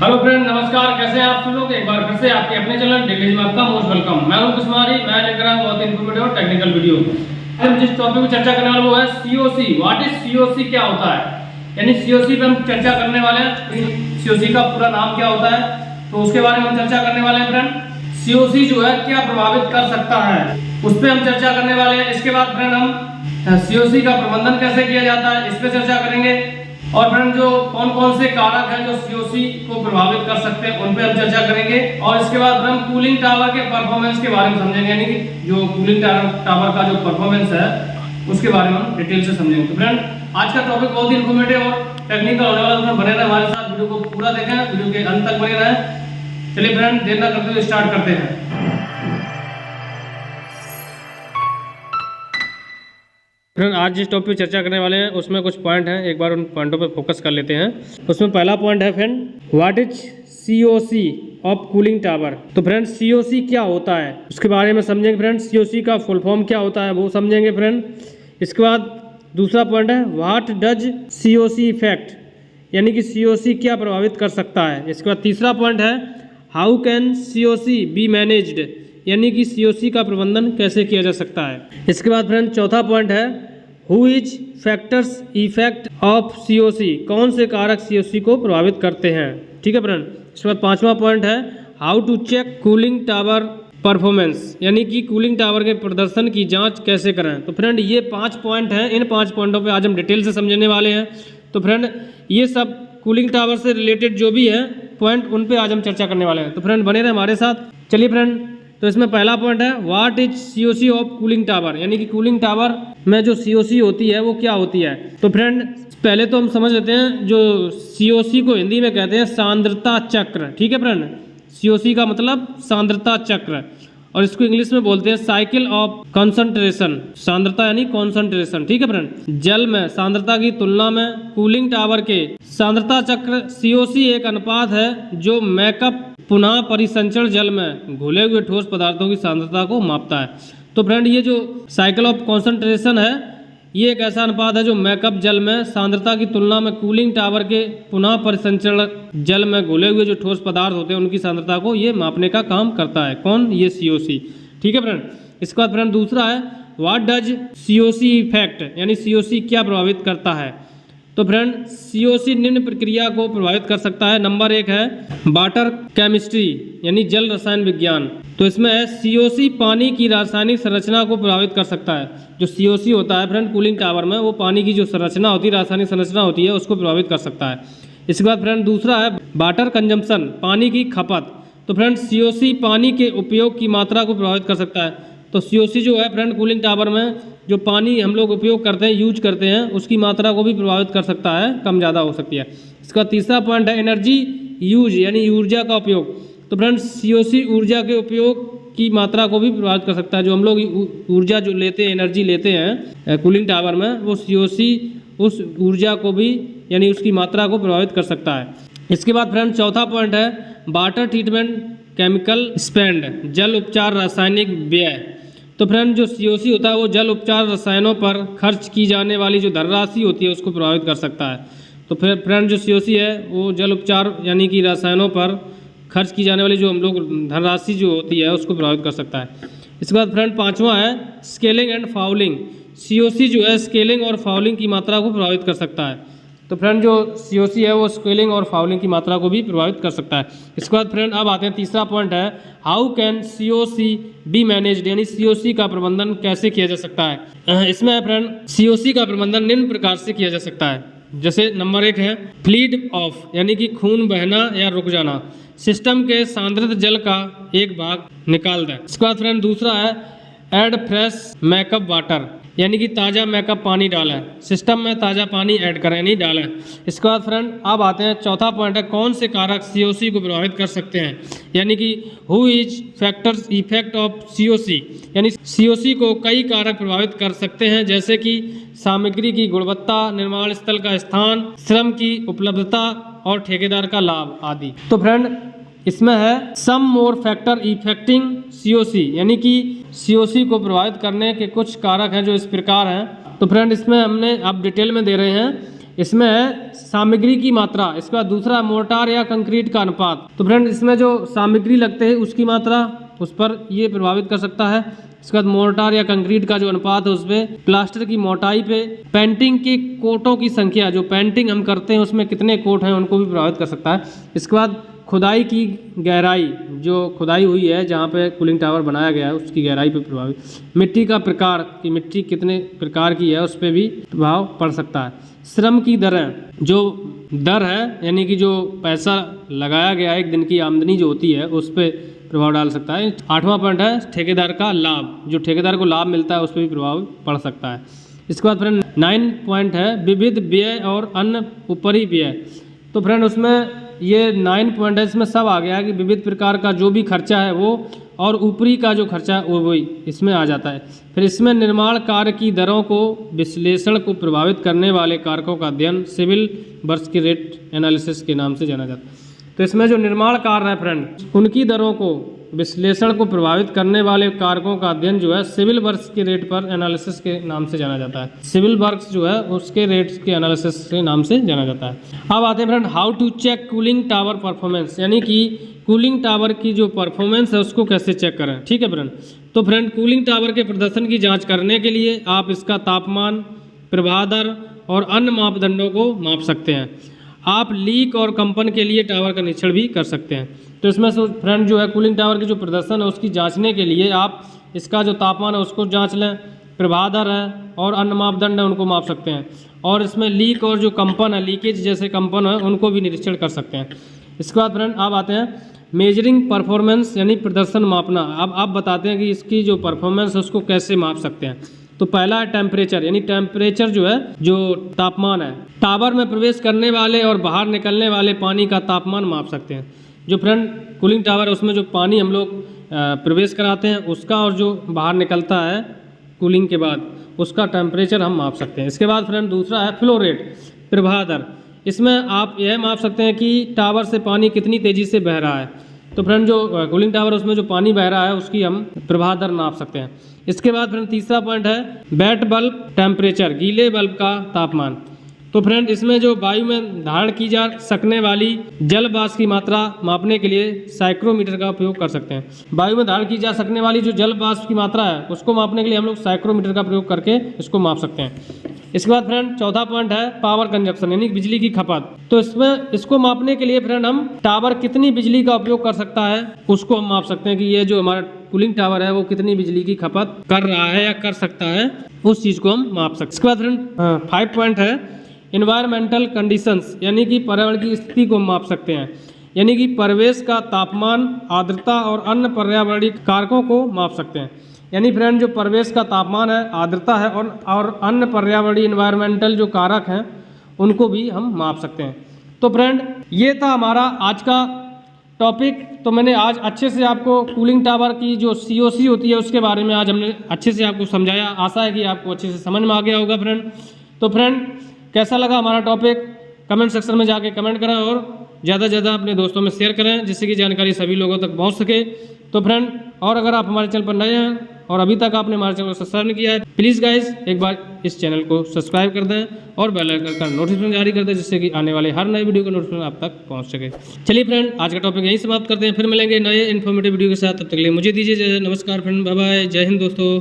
Hello friend, नमस्कार। कैसे हैं आप सब लोग? एक बार फिर से आपके अपने चैनल डेली में आपका मोस्ट वेलकम। मैं हूं कुमारी। मैं लेकर आया बहुत इन्फॉर्मेटिव और टेक्निकल वीडियो। आज हम जिस टॉपिक पर चर्चा करने वाले वो है सीओसी। What is COC? क्या होता है? यानी सीओसी पे हम चर्चा करने वाले हैं। सीओसी का पूरा नाम क्या होता है, तो उसके बारे में हम चर्चा करने वाले हैं फ्रेंड। सीओसी जो है क्या प्रभावित कर सकता है, उस पर हम चर्चा करने वाले हैं। इसके बाद फ्रेंड हम सीओसी का प्रबंधन कैसे किया जाता है, इस पर चर्चा करेंगे। और फ्रेंड जो कौन कौन से कारक हैं जो सीओसी को प्रभावित कर सकते हैं, उन पे हम चर्चा करेंगे। और इसके बाद हम कूलिंग टावर के परफॉर्मेंस के बारे में समझेंगे, यानी कि जो कूलिंग टावर का जो परफॉर्मेंस है उसके बारे में हम डिटेल से समझेंगे। तो फ्रेंड आज का टॉपिक बहुत ही इन्फॉर्मेटिव और टेक्निकल होने वाला है। बने रहे हमारे साथ, वीडियो को पूरा देखें, वीडियो के अंत तक बने रहें। चलिए फ्रेंड देर न करते हुए स्टार्ट करते हैं। फ्रेंड आज जिस टॉपिक पे चर्चा करने वाले हैं उसमें कुछ पॉइंट हैं, एक बार उन पॉइंटों पे फोकस कर लेते हैं। उसमें पहला पॉइंट है friend, what is COC of cooling tower. तो फ्रेंड सीओसी क्या होता है उसके बारे में समझेंगे फ्रेंड। सीओसी का फुल फॉर्म क्या होता है वो समझेंगे फ्रेंड। इसके बाद दूसरा पॉइंट है, व्हाट डज सीओसी इफेक्ट, यानी कि सीओसी क्या प्रभावित कर सकता है। इसके बाद तीसरा पॉइंट है, how can COC be managed, यानी कि सीओसी का प्रबंधन कैसे किया जा सकता है। इसके बाद फ्रेंड चौथा पॉइंट है, who is factors effect of COC, कौन से कारक सीओसी को प्रभावित करते हैं। ठीक है फ्रेंड। इसके बाद पांचवा पॉइंट है, how to check cooling tower performance, यानी कि कूलिंग टावर के प्रदर्शन की जांच कैसे करें। तो फ्रेंड ये 5 पॉइंट हैं, इन 5 पॉइंटों पे आज हम डिटेल से समझने वाले हैं। तो फ्रेंड ये सब कूलिंग टावर से रिलेटेड जो भी है पॉइंट, उन पे आज हम चर्चा करने वाले हैं। तो फ्रेंड बने रहे हमारे साथ। चलिए फ्रेंड, तो इसमें पहला पॉइंट है, what is COC of cooling tower, यानी कि कूलिंग टावर में जो सीओसी होती है वो क्या होती है। तो फ्रेंड पहले तो हम समझ लेते हैं, जो सीओसी को हिंदी में कहते हैं सांद्रता चक्र। ठीक है फ्रेंड, सीओसी का मतलब सांद्रता चक्र, और इसको इंग्लिश में बोलते हैं साइकिल ऑफ कंसंट्रेशन। सांद्रता यानी कॉन्सेंट्रेशन। ठीक है फ्रेंड, जल में सांद्रता की तुलना में कूलिंग टावर के सांद्रता चक्र सीओसी एक अनुपात है जो मैकअप पुनः परिसंचरण जल में घुले हुए ठोस पदार्थों की सांद्रता को मापता है। तो फ्रेंड ये जो साइकिल ऑफ कॉन्सेंट्रेशन है, ये एक ऐसा अनुपात है जो मैकअप जल में सांद्रता की तुलना में कूलिंग टावर के पुनः परिसंचरण जल में घुले हुए जो ठोस पदार्थ होते हैं उनकी सांद्रता को ये मापने का काम करता है। कौन? ये सीओसी। ठीक है फ्रेंड। इसके बाद फ्रेंड दूसरा है, व्हाट डज सीओसी इफेक्ट, यानी सीओसी क्या प्रभावित करता है। तो फ्रेंड सीओसी निम्न प्रक्रिया को प्रभावित कर सकता है। नंबर 1 है वाटर केमिस्ट्री, यानी जल रसायन विज्ञान। तो इसमें है, सीओसी पानी की रासायनिक संरचना को प्रभावित कर सकता है। जो सीओसी होता है फ्रेंड कूलिंग टावर में, वो पानी की जो संरचना होती है, रासायनिक संरचना होती है, उसको प्रभावित कर सकता है। इसके बाद फ्रेंड दूसरा है वाटर कंजम्पशन, पानी की खपत। तो फ्रेंड सीओसी पानी के उपयोग की मात्रा को प्रभावित कर सकता है। तो सीओसी जो है फ्रेंड कूलिंग टावर में जो पानी हम लोग उपयोग करते हैं, यूज करते हैं, उसकी मात्रा को भी प्रभावित कर सकता है, कम ज़्यादा हो सकती है। इसका तीसरा पॉइंट है एनर्जी यूज, यानी ऊर्जा का उपयोग। तो फ्रेंड्स सीओसी ऊर्जा के उपयोग की मात्रा को भी प्रभावित कर सकता है। जो हम लोग ऊर्जा जो लेते हैं, एनर्जी लेते हैं कूलिंग टावर में, वो सीओसी उस ऊर्जा को भी, यानी उसकी मात्रा को प्रभावित कर सकता है। इसके बाद फ्रेंड चौथा पॉइंट है वाटर ट्रीटमेंट केमिकल स्पेंड, जल उपचार रासायनिक व्यय। तो फ्रेंड जो सीओसी होता है वो जल उपचार रसायनों पर खर्च की जाने वाली जो धनराशि होती है उसको प्रभावित कर सकता है। तो फिर फ्रेंड जो सीओसी है वो जल उपचार यानी कि रसायनों पर खर्च की जाने वाली जो हम लोग धनराशि जो होती है उसको प्रभावित कर सकता है। इसके बाद फ्रेंड पांचवा है स्केलिंग एंड फाउलिंग। सीओसी जो है स्केलिंग और फाउलिंग की मात्रा को प्रभावित कर सकता है। तो फ्रेंड जो सीओसी है वो स्केलिंग और फाउलिंग की मात्रा को भी प्रभावित कर सकता है। इसके बाद फ्रेंड अब आते हैं तीसरा पॉइंट है, how can COC be managed, यानी सीओसी का प्रबंधन कैसे किया जा सकता है। इसमें फ्रेंड सीओसी का प्रबंधन निम्न प्रकार से किया जा सकता है। जैसे नंबर 1 है फ्लीड ऑफ, यानी कि खून बहना या रुक जाना, सिस्टम के सांद्रित जल का एक भाग निकाल दें। इसके बाद फ्रेंड दूसरा है ऐड फ्रेश मैकअप वाटर, यानी कि ताज़ा मैकअप पानी डालें, सिस्टम में ताज़ा पानी ऐड करें, नहीं डालें। इसके बाद फ्रेंड अब आते हैं चौथा पॉइंट है, कौन से कारक सीओसी को प्रभावित कर सकते हैं, यानी कि who is factors effect of COC, यानी सीओसी को कई कारक प्रभावित कर सकते हैं, जैसे कि सामग्री की गुणवत्ता, निर्माण स्थल का स्थान, श्रम की उपलब्धता और ठेकेदार का लाभ आदि। तो फ्रेंड इसमें है सम मोर फैक्टर इफेक्टिंग सीओसी, यानी कि सीओसी को प्रभावित करने के कुछ कारक हैं जो इस प्रकार हैं। तो फ्रेंड इसमें हमने अब डिटेल में दे रहे हैं। इसमें है सामग्री की मात्रा, इसके बाद दूसरा मोर्टार या कंक्रीट का अनुपात। तो फ्रेंड इसमें जो सामग्री लगते हैं उसकी मात्रा, उस पर ये प्रभावित कर सकता है। इसके बाद मोर्टार या कंक्रीट का जो अनुपात है उस पर, प्लास्टर की मोटाई पे, पेंटिंग के कोटों की संख्या, जो पेंटिंग हम करते हैं उसमें कितने कोट हैं उनको भी प्रभावित कर सकता है। इसके बाद खुदाई की गहराई, जो खुदाई हुई है जहाँ पे कूलिंग टावर बनाया गया है उसकी गहराई पे प्रभावित। मिट्टी का प्रकार, कि मिट्टी कितने प्रकार की है उस पर भी प्रभाव पड़ सकता है। श्रम की दरें, जो दर है यानी कि जो पैसा लगाया गया है, एक दिन की आमदनी जो होती है उस पर प्रभाव डाल सकता है। 8वां पॉइंट है ठेकेदार का लाभ, जो ठेकेदार को लाभ मिलता है उस पर भी प्रभाव पड़ सकता है। इसके बाद फ्रेंड 9 पॉइंट है विविध व्यय और अन्य ऊपरी व्यय। तो फ्रेंड उसमें ये 9 पॉइंट है, इसमें सब आ गया कि विविध प्रकार का जो भी खर्चा है वो, और ऊपरी का जो खर्चा है वो वही इसमें आ जाता है। फिर इसमें निर्माण कार्य की दरों को विश्लेषण को प्रभावित करने वाले कारकों का अध्ययन सिविल वर्क्स की रेट एनालिसिस के नाम से जाना जाता है। तो इसमें जो निर्माण कार्य है फ्रेंड, उनकी दरों को विश्लेषण को प्रभावित करने वाले कारकों का अध्ययन जो है सिविल वर्क्स के रेट पर एनालिसिस के नाम से जाना जाता है। सिविल वर्क्स जो है उसके रेट्स के एनालिसिस के नाम से जाना जाता है। अब आते हैं friend how to check cooling tower performance, यानी कि कूलिंग टावर की जो परफॉर्मेंस है उसको कैसे चेक करें। ठीक है फ्रेंड, तो फ्रेंड कूलिंग टावर के प्रदर्शन की जाँच करने के लिए आप इसका तापमान, प्रवाह दर और अन्य मापदंडों को माप सकते हैं। आप लीक और कंपन के लिए टावर का निरीक्षण भी कर सकते हैं। तो इसमें से फ्रेंड जो है कूलिंग टावर की जो प्रदर्शन है उसकी जांचने के लिए आप इसका जो तापमान है उसको जांच लें, प्रवाह दर है और अन्य मापदंड है उनको माप सकते हैं, और इसमें लीक और जो कंपन है, लीकेज जैसे कंपन है उनको भी निरीक्षण कर सकते हैं। इसके बाद फ्रेंड आप आते हैं मेजरिंग परफॉर्मेंस, यानी प्रदर्शन मापना। अब आप बताते हैं कि इसकी जो परफॉर्मेंस है उसको कैसे माप सकते हैं। तो पहला है टेम्परेचर, यानी टेम्परेचर जो है, जो तापमान है, टावर में प्रवेश करने वाले और बाहर निकलने वाले पानी का तापमान माप सकते हैं। जो फ्रेंड कूलिंग टावर है उसमें जो पानी हम लोग प्रवेश कराते हैं उसका और जो बाहर निकलता है कूलिंग के बाद उसका टेम्परेचर हम माप सकते हैं। इसके बाद फ्रेंड दूसरा है फ्लो रेट, प्रवाह दर। इसमें आप यह माप सकते हैं कि टावर से पानी कितनी तेज़ी से बह रहा है। तो फ्रेंड जो कूलिंग टावर उसमें जो पानी बह रहा है उसकी हम प्रवाह दर नाप सकते हैं। इसके बाद फ्रेंड तीसरा पॉइंट है वेट बल्ब टेम्परेचर, गीले बल्ब का तापमान। तो फ्रेंड इसमें जो वायु में धारण की जा सकने वाली जल वाष्प की मात्रा मापने के लिए साइक्रोमीटर का उपयोग कर सकते हैं। वायु में धारण की जा सकने वाली जो जल वाष्प की मात्रा है उसको मापने के लिए हम लोग साइक्रोमीटर का प्रयोग करके इसको माप सकते हैं। इसके बाद फ्रेंड चौथा पॉइंट है पावर कंजप्शन, यानी बिजली की खपत। तो इसमें इसको मापने के लिए फ्रेंड हम टावर कितनी बिजली का उपयोग कर सकता है उसको हम माप सकते हैं कि ये जो हमारा कूलिंग टावर है वो कितनी बिजली की खपत कर रहा है या कर सकता है, उस चीज़ को हम माप सकते हैं। इसके बाद फ्रेंड 5 पॉइंट है इन्वायरमेंटल कंडीशंस, यानी कि पर्यावरण की स्थिति को माप सकते हैं, यानी कि परिवेश का तापमान, आर्द्रता और अन्य पर्यावरणीय कारकों को माप सकते हैं। यानी फ्रेंड जो परिवेश का तापमान है, आर्द्रता है और अन्य पर्यावरणीय इन्वायरमेंटल जो कारक हैं उनको भी हम माप सकते हैं। तो फ्रेंड ये था हमारा आज का टॉपिक। तो मैंने आज अच्छे से आपको कूलिंग टावर की जो COC होती है उसके बारे में आज हमने अच्छे से आपको समझाया। आशा है कि आपको अच्छे से समझ में आ गया होगा फ्रेंड। तो फ्रेंड कैसा लगा हमारा टॉपिक कमेंट सेक्शन में जाके कमेंट करें और ज़्यादा से ज़्यादा अपने दोस्तों में शेयर करें जिससे कि जानकारी सभी लोगों तक पहुंच सके। तो फ्रेंड और अगर आप हमारे चैनल पर नए हैं और अभी तक आपने हमारे चैनल को सब्सक्राइब नहीं किया है, प्लीज़ गाइज एक बार इस चैनल को सब्सक्राइब कर दें और बेल आइकन का नोटिफिकेशन जारी कर दें जिससे कि आने वाले हर नए वीडियो का नोटिफिकेशन आप तक पहुंच सके। चलिए फ्रेंड आज का टॉपिक यहीं समाप्त करते हैं, फिर मिलेंगे नए इन्फॉर्मेटिव वीडियो के साथ। तब तक के लिए मुझे दीजिए नमस्कार फ्रेंड, बाय बाय, जय हिंद दोस्तों।